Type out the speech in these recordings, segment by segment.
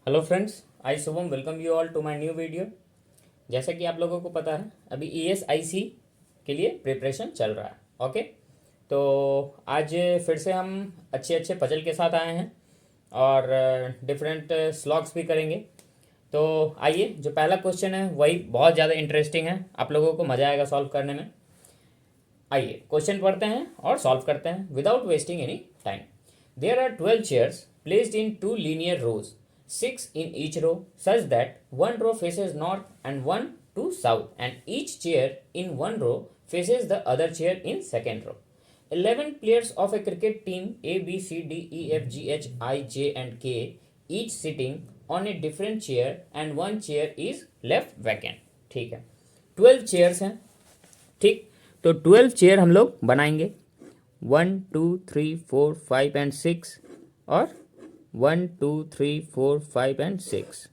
Hello friends, I Shubham welcome you all to my new video. जैसा कि आप लोगों को पता है, अभी ESIC के लिए प्रिपरेशन चल रहा है। ओके, तो आज फिर से हम अच्छे अच्छे पजल के साथ आए हैं और डिफरेंट स्लॉग्स भी करेंगे। तो आइए, जो पहला क्वेश्चन है वही बहुत ज़्यादा इंटरेस्टिंग है, आप लोगों को मज़ा आएगा सॉल्व करने में। आइए क्वेश्चन पढ़ते हैं और सॉल्व करते हैं without wasting any time. There are 12 chairs placed in 2 linear rows, 6 in each row, such that one row faces north and one to south, and each chair in one row faces the other chair in second row. 11 players of a cricket team A, B, C, D, E, F, G, H, I, J, and K, each sitting on a different chair, and one chair is left vacant. ठीक है, 12 chairs हैं। ठीक, तो 12 chair हम लोग बनाएंगे। 1 2 3 4 5 and 6 और 1 2 3 4 5 and 6।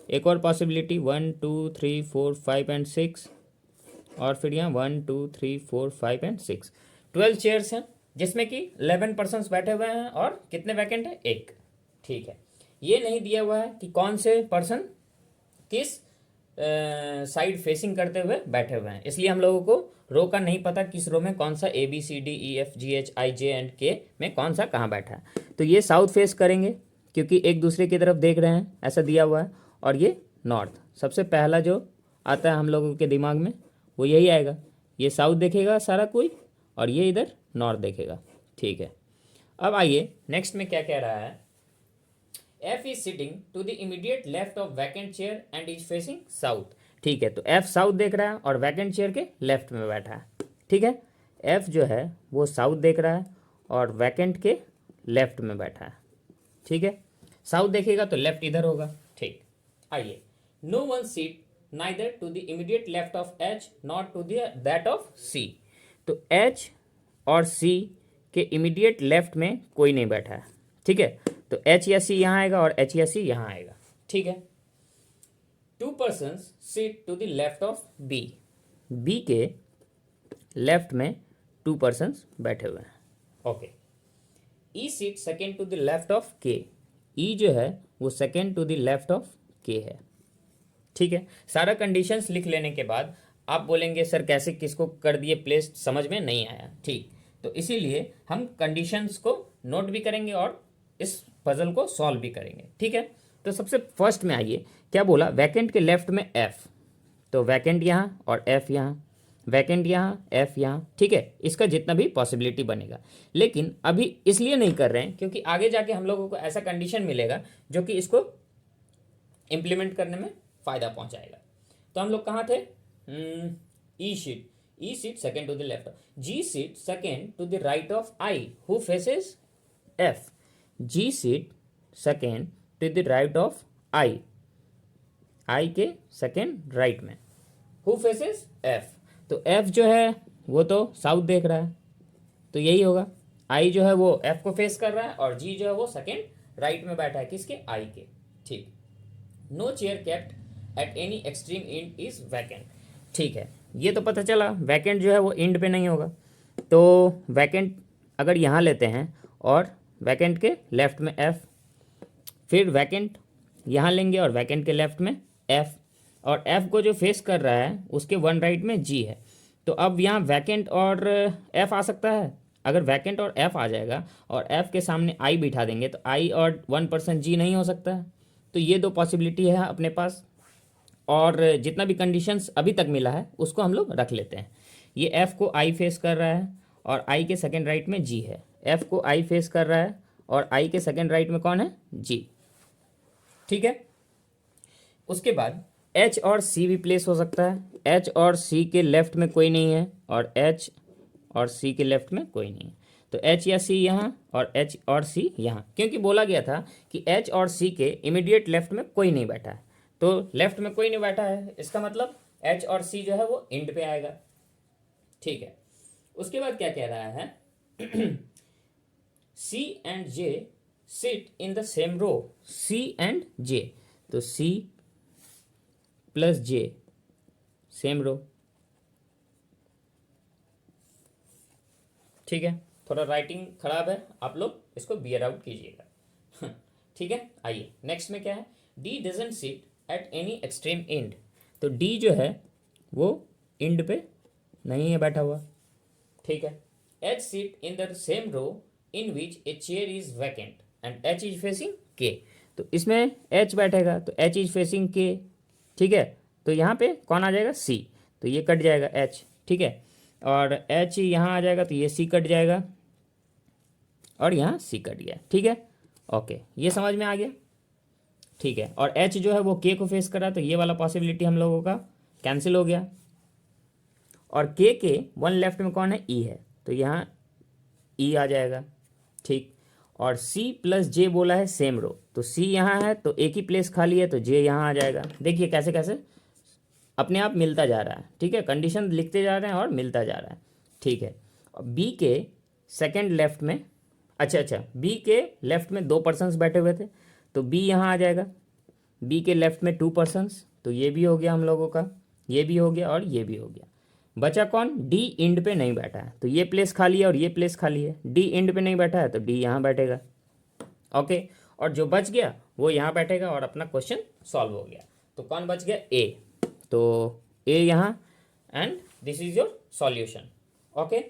एक और पॉसिबिलिटी 1 2 3 4 5 एंड 6 और फिर यहाँ 1 2 3 4 5 एंड 6। 12 चेयर्स हैं जिसमें कि 11 पर्सनस बैठे हुए हैं और कितने वैकेंट है? एक। ठीक है, ये नहीं दिया हुआ है कि कौन से पर्सन किस साइड फेसिंग करते हुए बैठे हुए हैं, इसलिए हम लोगों को रो का नहीं पता किस रो में कौन सा ABCDEFGHIJ एंड K में कौन सा कहाँ बैठा है। तो ये साउथ फेस करेंगे क्योंकि एक दूसरे की तरफ देख रहे हैं, ऐसा दिया हुआ है। और ये नॉर्थ, सबसे पहला जो आता है हम लोगों के दिमाग में वो यही आएगा। ये साउथ देखेगा सारा कोई और ये इधर नॉर्थ देखेगा। ठीक है, अब आइए नेक्स्ट में क्या कह रहा है। F is sitting to the immediate left of vacant chair and is facing south। ठीक है, तो F साउथ देख रहा है और वैकेंट चेयर के लेफ्ट में बैठा है। ठीक है, F जो है वो साउथ देख रहा है और वैकेंट के लेफ्ट में बैठा है। ठीक है, साउथ देखेगा तो लेफ्ट इधर होगा। ठीक, आइए, no one sits neither to the immediate left of H not to that of C। तो H और C के इमीडिएट लेफ्ट में कोई नहीं बैठा है। ठीक है, तो H या C यहाँ आएगा और H या C यहाँ आएगा। ठीक है, 2 persons sit to the left of B। B के लेफ्ट में 2 persons बैठे हुए हैं। Okay, E sits second to the left of K। E जो है वो second to the left of K है। ठीक है, सारा कंडीशंस लिख लेने के बाद आप बोलेंगे सर कैसे किसको कर दिए प्लेस, समझ में नहीं आया। ठीक, तो इसीलिए हम कंडीशंस को नोट भी करेंगे और इस पजल को सॉल्व भी करेंगे। ठीक है, तो सबसे फर्स्ट में आइए, क्या बोला, वैकेंट के लेफ्ट में F, तो वैकेंट यहाँ और F यहाँ, वैकेंट यहाँ F यहाँ। ठीक है, इसका जितना भी पॉसिबिलिटी बनेगा, लेकिन अभी इसलिए नहीं कर रहे हैं क्योंकि आगे जाके हम लोगों को ऐसा कंडीशन मिलेगा जो कि इसको इम्प्लीमेंट करने में फ़ायदा पहुँचाएगा। तो हम लोग कहाँ थे? E sits second to the left, G sits second to the right of I who faces F। G sits second to the right of I के सेकेंड राइट में, हु फेसेस F। तो F जो है वो तो south देख रहा है, तो यही होगा। I जो है वो F को फेस कर रहा है और G जो है वो सेकेंड राइट में बैठा है, किसके? I के। ठीक, no chair kept at any extreme end is vacant. ठीक है, ये तो पता चला वैकेंट जो है वो एंड पे नहीं होगा। तो वैकेंट अगर यहाँ लेते हैं और वैकेंट के लेफ्ट में F, फिर वैकेंट यहाँ लेंगे और वैकेंट के लेफ्ट में F, और F को जो फेस कर रहा है उसके वन राइट में G है। तो अब यहाँ वैकेंट और F आ सकता है। अगर वैकेंट और F आ जाएगा और F के सामने I बिठा देंगे तो I और 1 पर्सन G नहीं हो सकता है। तो ये दो पॉसिबिलिटी है अपने पास, और जितना भी कंडीशंस अभी तक मिला है उसको हम लोग रख लेते हैं। ये F को I फेस कर रहा है और I के सेकेंड राइट में G है। F को I फेस कर रहा है और I के सेकेंड राइट में कौन है? G। ठीक है, उसके बाद H और C भी प्लेस हो सकता है। H और C के लेफ्ट में कोई नहीं है और H और C के लेफ्ट में कोई नहीं है, तो H या C यहाँ और H और C यहाँ, क्योंकि बोला गया था कि H और C के इमीडिएट लेफ्ट में कोई नहीं बैठा है। तो लेफ्ट में कोई नहीं बैठा है, इसका मतलब H और C जो है वो एंड पे आएगा। ठीक है, उसके बाद क्या कह रहा है? C and J sit in the same row. C and J, तो C plus J same row. ठीक है, थोड़ा राइटिंग खराब है, आप लोग इसको बियर आउट कीजिएगा। ठीक है, आइए नेक्स्ट में क्या है। D doesn't sit at any extreme and. तो डी जो है वो एंड पे नहीं है बैठा हुआ, ठीक है। H sits in the same row in which a chair is vacant and H is facing K. तो इसमें एच बैठेगा तो एच इज फेसिंग के, ठीक है। तो यहाँ पे कौन आ जाएगा, सी। तो ये कट जाएगा एच, ठीक है। और एच यहाँ आ जाएगा तो ये सी कट जाएगा और यहाँ सी कट गया, ठीक है। ओके, ये समझ में आ गया, ठीक है। और एच जो है वो के को फेस कर रहा है तो ये वाला पॉसिबिलिटी हम लोगों का कैंसिल हो गया। और के वन लेफ्ट में कौन है, ई है, तो यहाँ ई आ जाएगा, ठीक। और सी प्लस जे बोला है सेम रो, तो सी यहाँ है तो एक ही प्लेस खाली है तो जे यहाँ आ जाएगा। देखिए कैसे कैसे अपने आप मिलता जा रहा है, ठीक है। कंडीशन लिखते जा रहे हैं और मिलता जा रहा है, ठीक है। और बी के सेकंड लेफ्ट में, अच्छा, बी के लेफ्ट में 2 पर्सन्स बैठे हुए थे तो बी यहाँ आ जाएगा। बी के लेफ्ट में 2 पर्सन्स, तो ये भी हो गया हम लोगों का, ये भी हो गया और ये भी हो गया। बचा कौन, डी इंड पे नहीं बैठा है तो ये प्लेस खाली है और ये प्लेस खाली है। डी इंड पे नहीं बैठा है तो डी यहाँ बैठेगा, ओके। और जो बच गया वो यहाँ बैठेगा और अपना क्वेश्चन सॉल्व हो गया। तो कौन बच गया, ए। तो ए यहाँ and this is your solution, okay.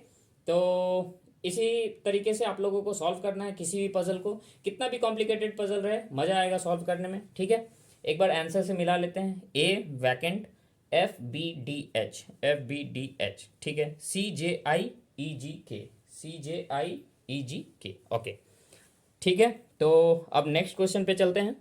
तो इसी तरीके से आप लोगों को सॉल्व करना है किसी भी पजल को, कितना भी कॉम्प्लिकेटेड पजल रहे, मज़ा आएगा सॉल्व करने में, ठीक है। एक बार आंसर से मिला लेते हैं। A vacant, F B D H, F B D H, ठीक है। सी जे आई ई जी के, सी जे आई ई जी के, ओके, ठीक है। तो अब नेक्स्ट क्वेश्चन पे चलते हैं।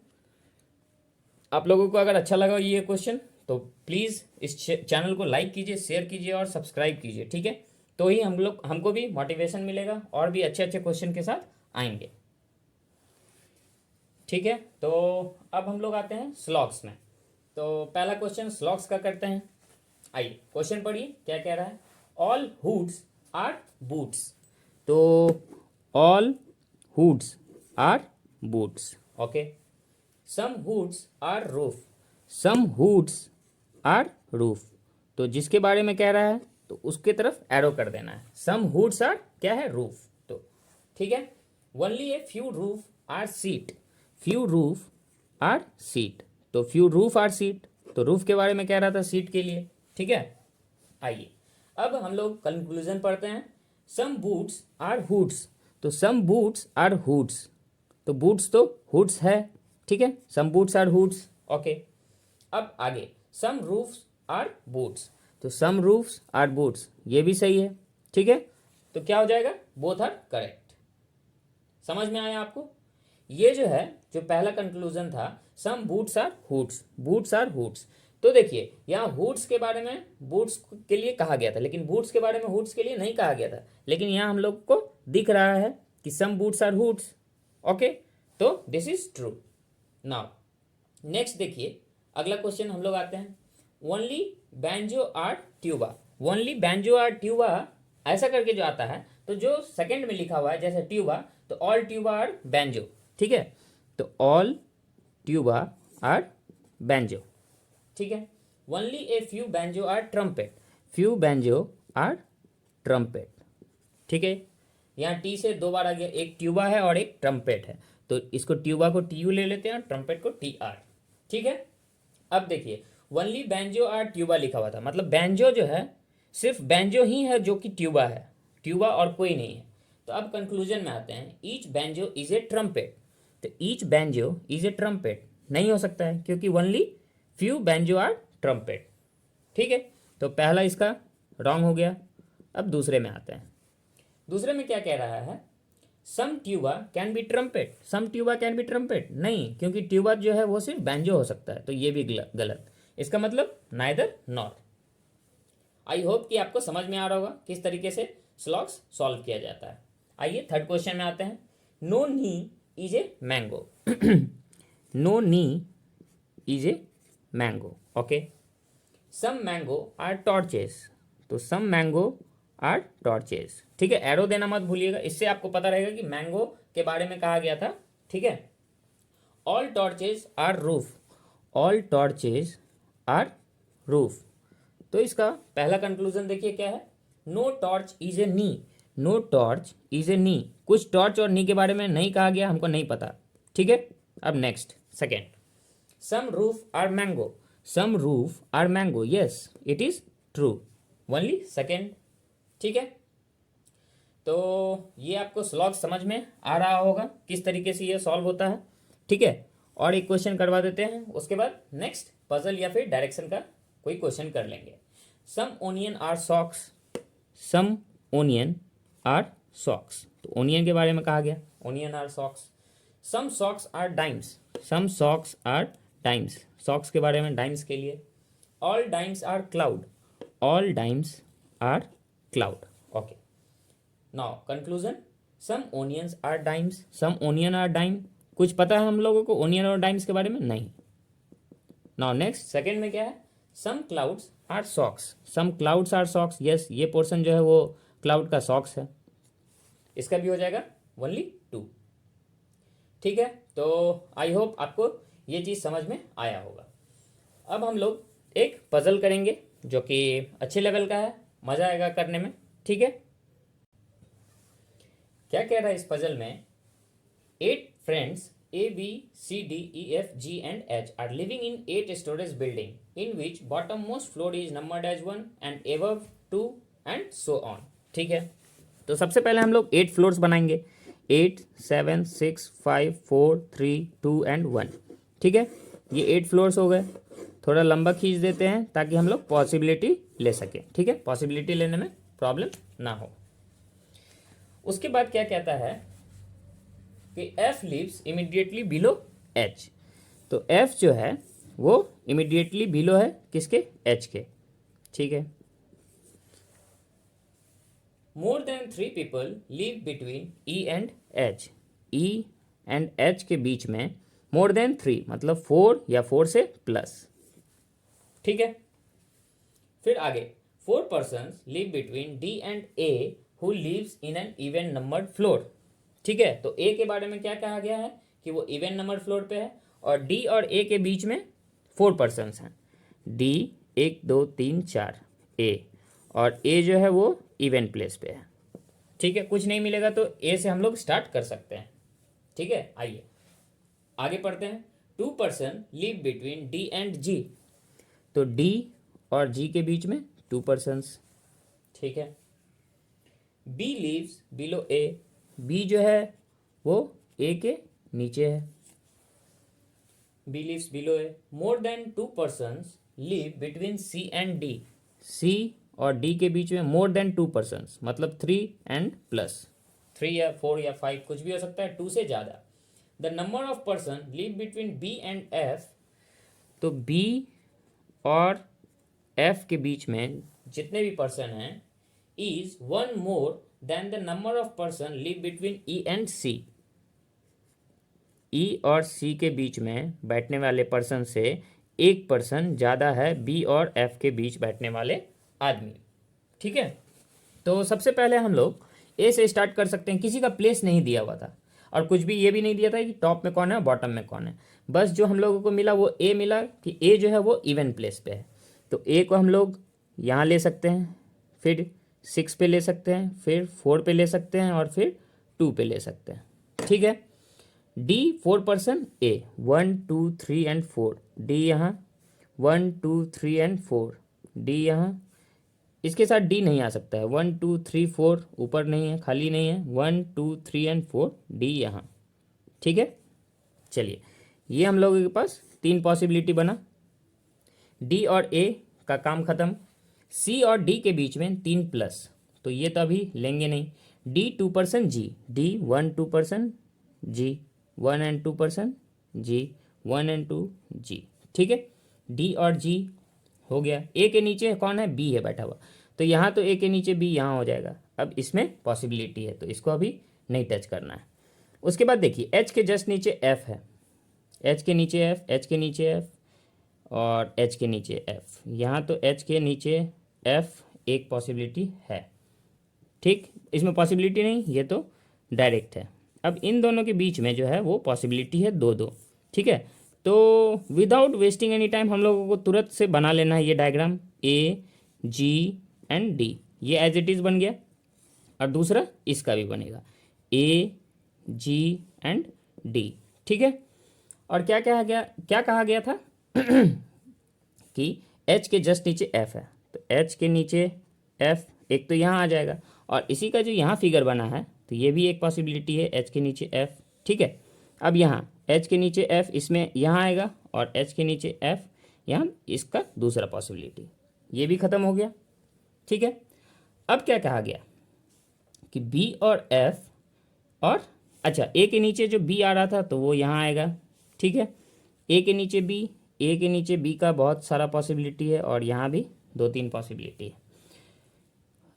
आप लोगों को अगर अच्छा लगा ये क्वेश्चन तो प्लीज़ इस चैनल को लाइक कीजिए, शेयर कीजिए और सब्सक्राइब कीजिए, ठीक है। तो ही हमको भी मोटिवेशन मिलेगा और भी अच्छे अच्छे क्वेश्चन के साथ आएंगे, ठीक है। तो अब हम लोग आते हैं स्लॉग्स में। तो पहला क्वेश्चन स्लॉग्स का करते हैं। आइए क्वेश्चन पढ़िए क्या कह रहा है। All hoods are boots. तो all hoods are boots, okay. Some hoods are roof, some hoods are roof. तो जिसके बारे में कह रहा है तो उसके तरफ एरो कर देना है। सम हुड्स आर क्या है, रूफ, तो ठीक है। Only a few roof are seat, few roof are seat. तो फ्यू रूफ आर सीट, तो रूफ के बारे में कह रहा था सीट के लिए, ठीक है। आइए अब हम लोग कंक्लूजन पढ़ते हैं। सम बूट्स आर हुड्स, तो सम बूट्स आर हुड्स, तो बूट्स तो हुड्स है, ठीक है। सम बूट्स आर हुड्स, ओके। अब आगे सम रूफ्स आर बूट्स, तो सम रूफ्स आर बूट्स, ये भी सही है, ठीक है। तो क्या हो जाएगा, बोथ आर करेक्ट। समझ में आया आपको। ये जो है जो पहला कंक्लूजन था, some boots are hoods, boots are hoods. तो देखिए यहाँ हुड्स के बारे में बूट्स के लिए कहा गया था लेकिन बूट्स के बारे में हुड्स के लिए नहीं कहा गया था, लेकिन यहाँ हम लोग को दिख रहा है कि some boots are hoods, okay. तो this is true. Now next देखिए अगला क्वेश्चन हम लोग आते हैं। Only banjo are tuba, only banjo are tuba ऐसा करके जो आता है तो जो सेकंड में लिखा हुआ है जैसे ट्यूबा, तो ऑल ट्यूबा आर बैंजो, ठीक है। तो ऑल ट्यूबा आर बैंजो, ठीक है। Only a few banjo are trumpet, few banjo are trumpet, ठीक है। यहाँ टी से 2 बार आ गया, एक ट्यूबा है और एक ट्रम्पेट है, तो इसको ट्यूबा को टी यू ले लेते हैं और ट्रम्पेट को टी आर, ठीक है। अब देखिए ओनली बैंजो आर ट्यूबा लिखा हुआ था, मतलब बैंजो जो है सिर्फ बैंजो ही है जो कि ट्यूबा है, ट्यूबा और कोई नहीं है। तो अब कंक्लूजन में आते हैं। Each banjo is a trumpet, तो each banjo is a trumpet नहीं हो सकता है क्योंकि only few banjo are trumpet, ठीक है। तो पहला इसका रॉन्ग हो गया। अब दूसरे में आते हैं। दूसरे में क्या कह रहा है, some tuba can be trumpet, some tuba can be trumpet, नहीं क्योंकि ट्यूबा जो है वो सिर्फ बैंजो हो सकता है, तो ये भी गलत। इसका मतलब नाइदर नॉर। आई होप कि आपको समझ में आ रहा होगा किस तरीके से स्लॉग्स सॉल्व किया जाता है। आइए थर्ड क्वेश्चन में आते हैं। No knee is a mango, no knee is a mango, okay. Some mango are torches, तो सम मैंगो आर टॉर्चेस, ठीक है। एरो देना मत भूलिएगा, इससे आपको पता रहेगा कि मैंगो के बारे में कहा गया था, ठीक है। All torches are roof, all torches are roof. तो इसका पहला कंक्लूजन देखिए क्या है, no torch is a knee, no torch is a knee. कुछ टॉर्च और नी के बारे में नहीं कहा गया, हमको नहीं पता, ठीक है। अब next second, some roof are mango, some roof are mango, yes it is true, only second. ठीक है, तो ये आपको स्लॉग समझ में आ रहा होगा किस तरीके से ये सॉल्व होता है। ठीक है, और एक क्वेश्चन करवा देते हैं, उसके बाद नेक्स्ट पजल या फिर डायरेक्शन का कोई क्वेश्चन कर लेंगे। Some onion are socks, some onion are socks, तो ओनियन के बारे में कहा गया, onion are socks. Some socks are dimes, some socks are dimes, socks के बारे में, डाइम्स के लिए। All dimes are cloud, all dimes are cloud, okay. Now conclusion, some onions are dimes, some onion are dime, कुछ पता है हम लोगों को ओनियन और डाइम्स के बारे में? नहीं। नाउ नेक्स्ट सेकंड में क्या है, some clouds are socks, some clouds are socks, yes ये पोर्शन जो है वो क्लाउड का सॉक्स है, इसका भी हो जाएगा ओनली 2। ठीक है, तो आई होप आपको ये चीज़ समझ में आया होगा। अब हम लोग एक पजल करेंगे जो कि अच्छे लेवल का है, मज़ा आएगा करने में। ठीक है, क्या कह रहा है इस पजल में, 8 friends A, B, C, D, E, F, G and H are living in 8 storage building in which bottommost floor is numbered as 1 and above 2 and so on। ठीक है, तो सबसे पहले हम लोग 8 फ्लोर्स बनाएंगे, 8 7 6 5 4 3 2 एंड 1। ठीक है, ये 8 फ्लोर्स हो गए। थोड़ा लंबा खींच देते हैं ताकि हम लोग पॉसिबिलिटी ले सकें। ठीक है, पॉसिबिलिटी लेने में प्रॉब्लम ना हो। उसके बाद क्या कहता है कि F lives immediately below H, तो F जो है वो इमीडिएटली बिलो है किसके? H के। ठीक है, more than 3 people live between E and H, E and H के बीच में मोर देन 3 मतलब 4 या 4 से प्लस। ठीक है, फिर आगे 4 persons live between D and A who lives in an even numbered floor. ठीक है, तो ए के बारे में क्या कहा गया है कि वो इवन नंबर फ्लोर पे है, और डी और ए के बीच में 4 पर्सन्स हैं, डी 1 2 3 4 ए, और ए जो है वो इवन प्लेस पे है। ठीक है, कुछ नहीं मिलेगा तो ए से हम लोग स्टार्ट कर सकते हैं। ठीक है, आइए आगे पढ़ते हैं। 2 person live between D and G, तो डी और जी के बीच में 2 पर्सन्स। ठीक है, B lives below A, B जो है वो ए के नीचे है, B lives below A. More than 2 persons live between C and D, C और डी के बीच में मोर देन 2 पर्सन्स मतलब 3 एंड प्लस, 3 या 4 या 5 कुछ भी हो सकता है, 2 से ज़्यादा। The number of person live between B and F, तो बी और एफ के बीच में जितने भी पर्सन हैं is 1 more than the number of person live between E and C, E और सी के बीच में बैठने वाले पर्सन से एक पर्सन ज़्यादा है बी और एफ के बीच बैठने वाले आदमी। ठीक है, तो सबसे पहले हम लोग ए से स्टार्ट कर सकते हैं। किसी का प्लेस नहीं दिया हुआ था और कुछ भी ये भी नहीं दिया था कि टॉप में कौन है बॉटम में कौन है, बस जो हम लोगों को मिला वो ए मिला कि ए जो है वो इवन प्लेस पे है। तो ए को हम लोग यहाँ ले सकते हैं, फिर 6 पे ले सकते हैं, फिर 4 पे ले सकते हैं और फिर 2 पे ले सकते हैं। ठीक है, D 4 person A 1 2 3 and 4, D यहाँ 1 2 3 एंड 4, डी यहाँ, इसके साथ डी नहीं आ सकता है, 1 2 3 4 ऊपर नहीं है, खाली नहीं है, 1 2 3 एंड 4 डी यहाँ। ठीक है, चलिए ये हम लोगों के पास 3 पॉसिबिलिटी बना, डी और ए का काम खत्म। सी और डी के बीच में 3 प्लस, तो ये तो अभी लेंगे नहीं। D 2 person G, D 1 2 person G, 1 and 2 person G, 1 and 2 G. ठीक है, डी और जी हो गया। ए के नीचे कौन है? बी है बैठा हुआ, तो यहाँ तो ए के नीचे बी यहाँ हो जाएगा। अब इसमें पॉसिबिलिटी है तो इसको अभी नहीं टच करना है। उसके बाद देखिए एच के जस्ट नीचे एफ है, एच के नीचे एफ, एच के नीचे एफ और एच के नीचे एफ, यहाँ तो एच के नीचे एफ एक पॉसिबिलिटी है। ठीक, इसमें पॉसिबिलिटी नहीं, ये तो डायरेक्ट है। अब इन दोनों के बीच में जो है वो पॉसिबिलिटी है 2 2। ठीक है, तो विदाउट वेस्टिंग एनी टाइम हम लोगों को तुरंत से बना लेना है ये diagram, A G and D, ये एज इट इज़ बन गया, और दूसरा इसका भी बनेगा ए जी एंड डी। ठीक है, और क्या कहा गया था कि h के जस्ट नीचे f है, तो h के नीचे f एक तो यहाँ आ जाएगा, और इसी का जो यहाँ फिगर बना है तो ये भी एक पॉसिबिलिटी है, h के नीचे f। ठीक है, अब यहाँ h के नीचे f इसमें यहाँ आएगा, और h के नीचे f यहाँ, इसका दूसरा पॉसिबिलिटी, ये भी ख़त्म हो गया। ठीक है, अब क्या कहा गया कि b और f, और अच्छा a के नीचे जो b आ रहा था तो वो यहाँ आएगा। ठीक है, a के नीचे b का बहुत सारा पॉसिबिलिटी है, और यहाँ भी 2-3 पॉसिबिलिटी है।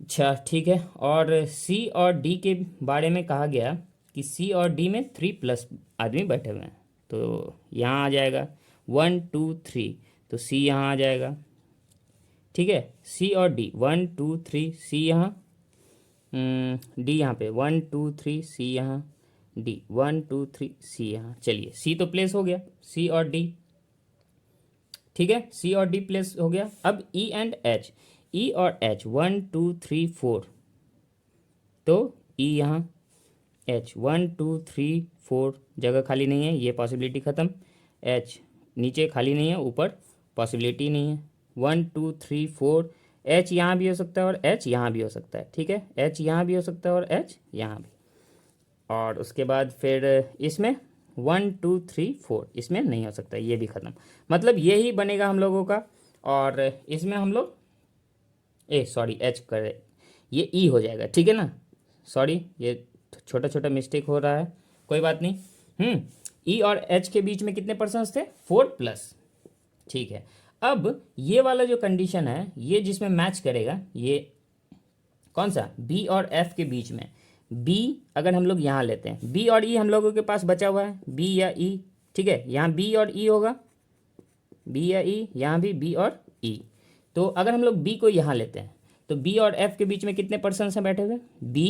अच्छा ठीक है, और c और d के बारे में कहा गया कि c और d में 3+ आदमी बैठे हुए हैं, तो यहाँ आ जाएगा 1 2 3, तो c यहाँ आ जाएगा। ठीक है, c और d 1 2 3, c यहाँ, d यहाँ पे 1 2 3, c यहाँ, d 1 2 3, c यहाँ। चलिए c तो प्लेस हो गया, c और d। ठीक है, c और d प्लेस हो गया। अब e एंड h, e और h 1 2 3 4, तो e यहाँ, h 1 2 3 4 जगह खाली नहीं है, ये पॉसिबिलिटी ख़त्म। h नीचे खाली नहीं है, ऊपर पॉसिबिलिटी नहीं है। 1 2 3 4, h यहाँ भी हो सकता है और h यहाँ भी हो सकता है। ठीक है, h यहाँ भी हो सकता है और h यहाँ भी। और उसके बाद फिर इसमें 1 2 3 4 इसमें नहीं हो सकता, ये भी ख़त्म। मतलब ये ही बनेगा हम लोगों का, और इसमें हम लोग सॉरी h करे, ये e हो जाएगा। ठीक है ना, सॉरी ये छोटा छोटा मिस्टेक हो रहा है, कोई बात नहीं। e और h के बीच में कितने परसेंट थे? 4+। ठीक है, अब ये वाला जो कंडीशन है, ये जिसमें मैच करेगा, ये कौन सा? b और f के बीच में। b अगर हम लोग यहाँ लेते हैं, b और e हम लोगों के पास बचा हुआ है, b या e। ठीक है, यहाँ b और e होगा, b या e, यहाँ भी b और e। तो अगर हम लोग b को यहाँ लेते हैं, तो b और f के बीच में कितने पर्सन हैं बैठे हुए? b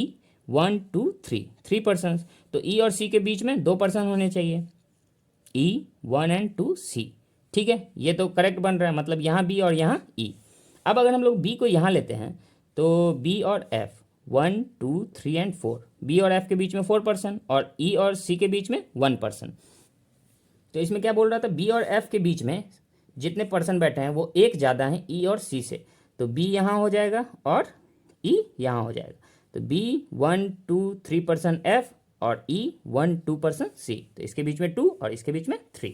1 2 3, 3 person. तो e और c के बीच में 2 पर्सन होने चाहिए, e 1 and 2 c। ठीक है, ये तो करेक्ट बन रहा है, मतलब यहाँ b और यहाँ e। अब अगर हम लोग b को यहाँ लेते हैं, तो b और f 1 2 3 and 4, b और f के बीच में 4 पर्सन, और e और c के बीच में 1 पर्सन। तो इसमें क्या बोल रहा था? b और f के बीच में जितने पर्सन बैठे हैं वो एक ज़्यादा हैं e और c से, तो b यहाँ हो जाएगा और e यहाँ हो जाएगा। तो b 1 2 3 पर्सन f और e 1 2 पर्सन c, तो इसके बीच में 2 और इसके बीच में 3।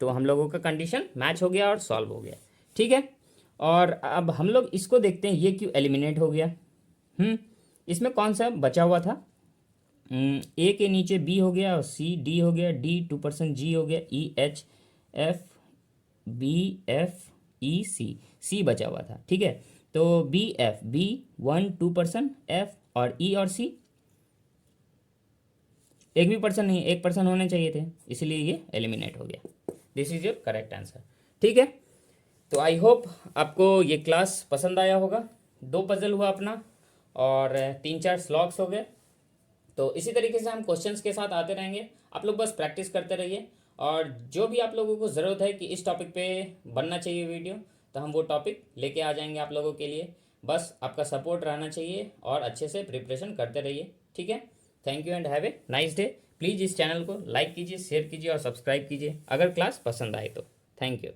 तो हम लोगों का कंडीशन मैच हो गया और सॉल्व हो गया। ठीक है, और अब हम लोग इसको देखते हैं, ये क्यों एलिमिनेट हो गया। इसमें कौन सा बचा हुआ था? ए के नीचे बी हो गया, और सी डी हो गया, डी 2% जी हो गया, E H F B F E C, C बचा हुआ था। ठीक है, तो बी एफ बी 1 2% एफ, और ई और सी एक भी पर्सन नहीं, एक पर्सन होने चाहिए थे, इसलिए ये एलिमिनेट हो गया। This is your correct answer. ठीक है, तो आई होप आपको ये क्लास पसंद आया होगा। 2 पजल हुआ अपना, और 3-4 स्लॉग्स हो गए। तो इसी तरीके से हम क्वेश्चंस के साथ आते रहेंगे, आप लोग बस प्रैक्टिस करते रहिए, और जो भी आप लोगों को ज़रूरत है कि इस टॉपिक पे बनना चाहिए वीडियो, तो हम वो टॉपिक लेके आ जाएंगे आप लोगों के लिए। बस आपका सपोर्ट रहना चाहिए, और अच्छे से प्रिपरेशन करते रहिए। ठीक है, thank you and have a nice day. Please इस चैनल को लाइक कीजिए, शेयर कीजिए और सब्सक्राइब कीजिए अगर क्लास पसंद आए तो। Thank you.